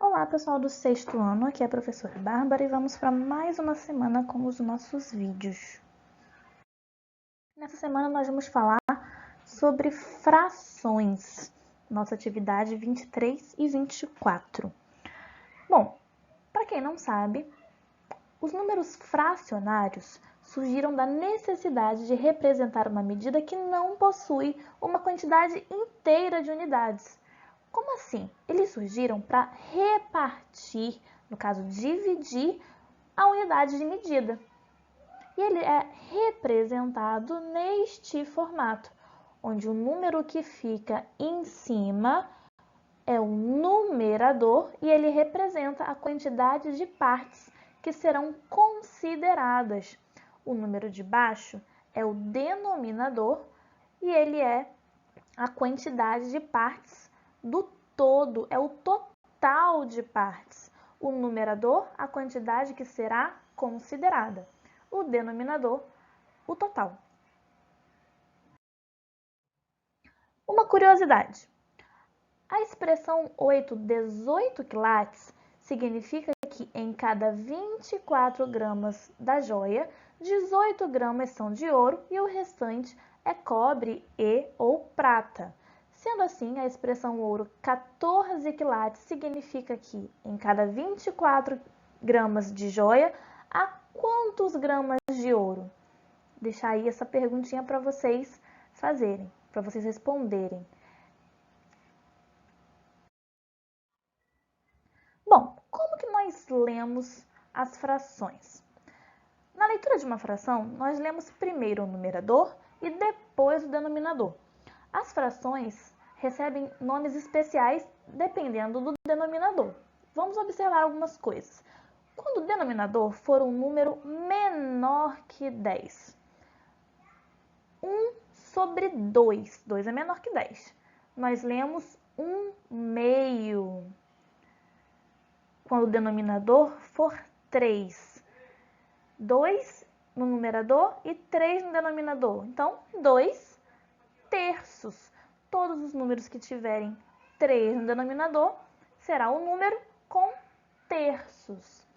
Olá, pessoal do sexto ano, aqui é a professora Bárbara e vamos para mais uma semana com os nossos vídeos. Nessa semana nós vamos falar sobre frações, nossa atividade 23 e 24. Bom, para quem não sabe, os números fracionários surgiram da necessidade de representar uma medida que não possui uma quantidade inteira de unidades. Como assim? Eles surgiram para repartir, no caso, dividir a unidade de medida. E ele é representado neste formato, onde o número que fica em cima é o numerador e ele representa a quantidade de partes que serão consideradas. O número de baixo é o denominador e ele é a quantidade de partes do todo, é o total de partes. O numerador, a quantidade que será considerada. O denominador, o total. Uma curiosidade. A expressão 8/18 quilates significa que em cada 24 gramas da joia, 18 gramas são de ouro e o restante é cobre e ou prata. Sendo assim, a expressão ouro 14 quilates significa que em cada 24 gramas de joia, há quantos gramas de ouro? Deixar aí essa perguntinha para vocês fazerem, para vocês responderem. Bom, como que nós lemos as frações? Na leitura de uma fração, nós lemos primeiro o numerador e depois o denominador. As frações recebem nomes especiais dependendo do denominador. Vamos observar algumas coisas. Quando o denominador for um número menor que 10, 1 sobre 2, 2 é menor que 10, nós lemos 1 meio. Quando o denominador for 3, 2 no numerador e 3 no denominador. Então, 2 terços. Todos os números que tiverem 3 no denominador será um número com terços.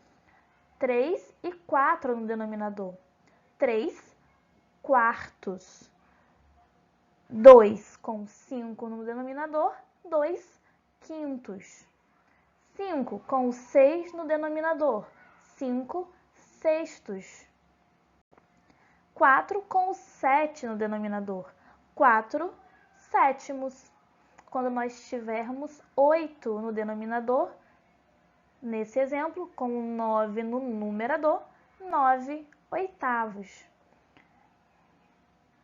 3 e 4 no denominador. 3 quartos. 2 com 5 no denominador, 2 quintos. 5 com 6 no denominador, 5 sextos. 4 com 7 no denominador, 4 sétimos. Quando nós tivermos 8 no denominador, nesse exemplo, com 9 no numerador, 9 oitavos.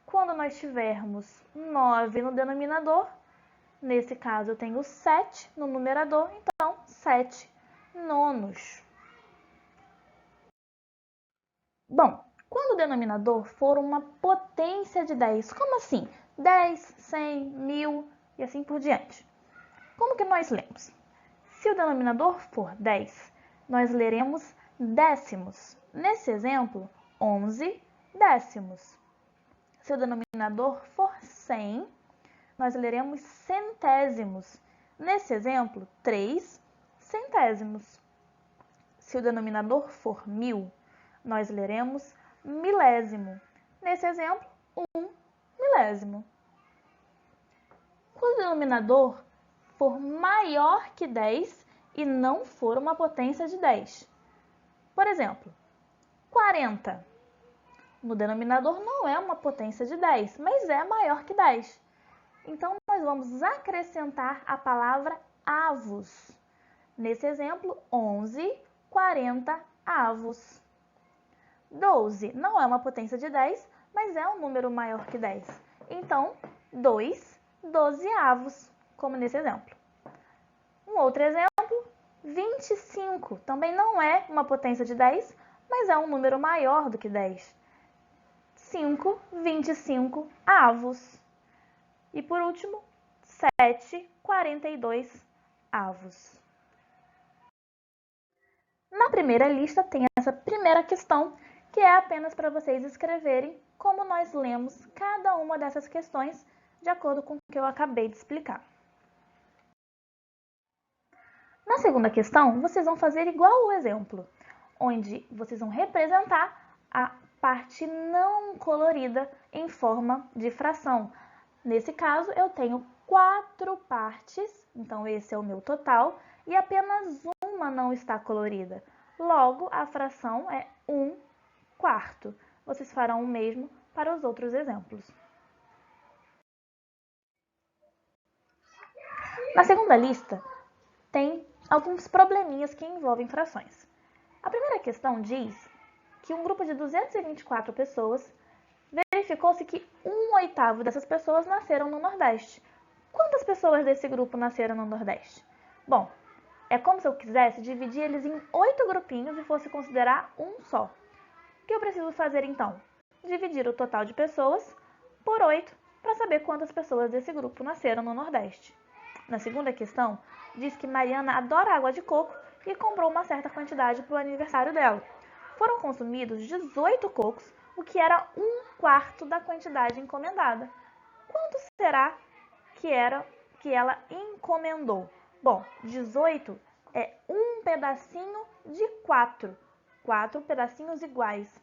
Quando nós tivermos 9 no denominador, nesse caso eu tenho 7 no numerador, então 7 nonos. Bom, quando o denominador for uma potência de 10, como assim? 10, 100, 1000 e assim por diante. Como que nós lemos? Se o denominador for 10, nós leremos décimos. Nesse exemplo, 11 décimos. Se o denominador for 100, nós leremos centésimos. Nesse exemplo, 3 centésimos. Se o denominador for 1000, nós leremos milésimo. Nesse exemplo, 1 milésimo. Quando o denominador for maior que 10 e não for uma potência de 10. Por exemplo, 40. No denominador não é uma potência de 10, mas é maior que 10. Então, nós vamos acrescentar a palavra avos. Nesse exemplo, 11, 40 avos. 12 não é uma potência de 10, mas é um número maior que 10. Então, 2 dozeavos, como nesse exemplo. Um outro exemplo, 25. Também não é uma potência de 10, mas é um número maior do que 10. 5, 25 avos. E por último, 7, 42 avos. Na primeira lista tem essa primeira questão, que é apenas para vocês escreverem como nós lemos cada uma dessas questões de acordo com o que eu acabei de explicar. Na Na segunda questão, vocês vão fazer igual o exemplo, onde vocês vão representar a parte não colorida em forma de fração. Nesse caso, eu tenho 4 partes, então esse é o meu total, e apenas uma não está colorida. Logo, a fração é 1/4. Vocês farão o mesmo para os outros exemplos. Na segunda lista, tem alguns probleminhas que envolvem frações. A primeira questão diz que um grupo de 224 pessoas verificou-se que 1/8 dessas pessoas nasceram no Nordeste. Quantas pessoas desse grupo nasceram no Nordeste? Bom, é como se eu quisesse dividir eles em 8 grupinhos e fosse considerar um só. O que eu preciso fazer então? Dividir o total de pessoas por 8 para saber quantas pessoas desse grupo nasceram no Nordeste. Na segunda questão, diz que Mariana adora água de coco e comprou uma certa quantidade para o aniversário dela. Foram consumidos 18 cocos, o que era 1/4 da quantidade encomendada. Quanto será que ela encomendou? Bom, 18 é um pedacinho de 4. 4 pedacinhos iguais.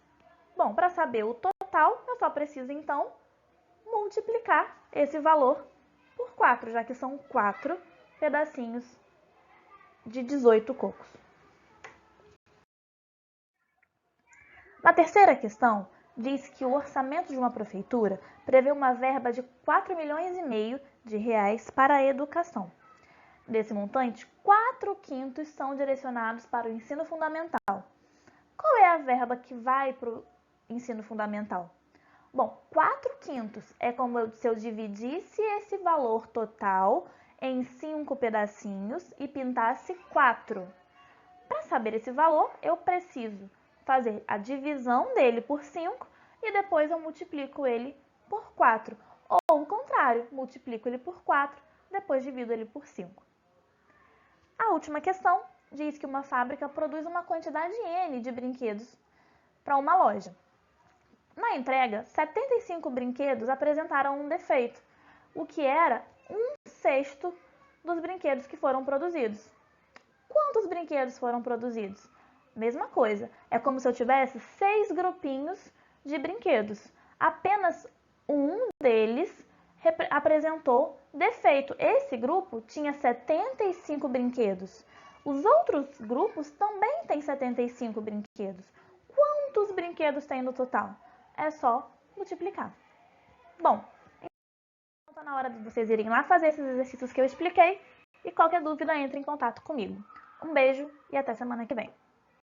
Bom, para saber o total, eu só preciso então multiplicar esse valor por 4, já que são 4 pedacinhos de 18 cocos. Na terceira questão, diz que o orçamento de uma prefeitura prevê uma verba de 4,5 milhões de reais para a educação. Desse montante, 4/5 são direcionados para o ensino fundamental. Qual é a verba que vai para o ensino fundamental? Bom, 4/5 é como se eu dividisse esse valor total em 5 pedacinhos e pintasse 4. Para saber esse valor, eu preciso fazer a divisão dele por 5 e depois eu multiplico ele por 4. Ou o contrário, multiplico ele por 4, depois divido ele por 5. A última questão diz que uma fábrica produz uma quantidade N de brinquedos para uma loja. Na entrega, 75 brinquedos apresentaram um defeito, o que era 1/6 dos brinquedos que foram produzidos. Quantos brinquedos foram produzidos? Mesma coisa, é como se eu tivesse 6 grupinhos de brinquedos. Apenas um deles apresentou defeito. Esse grupo tinha 75 brinquedos. Os outros grupos também têm 75 brinquedos. Quantos brinquedos tem no total? É só multiplicar. Bom, então está na hora de vocês irem lá fazer esses exercícios que eu expliquei e qualquer dúvida entre em contato comigo. Um beijo e até semana que vem.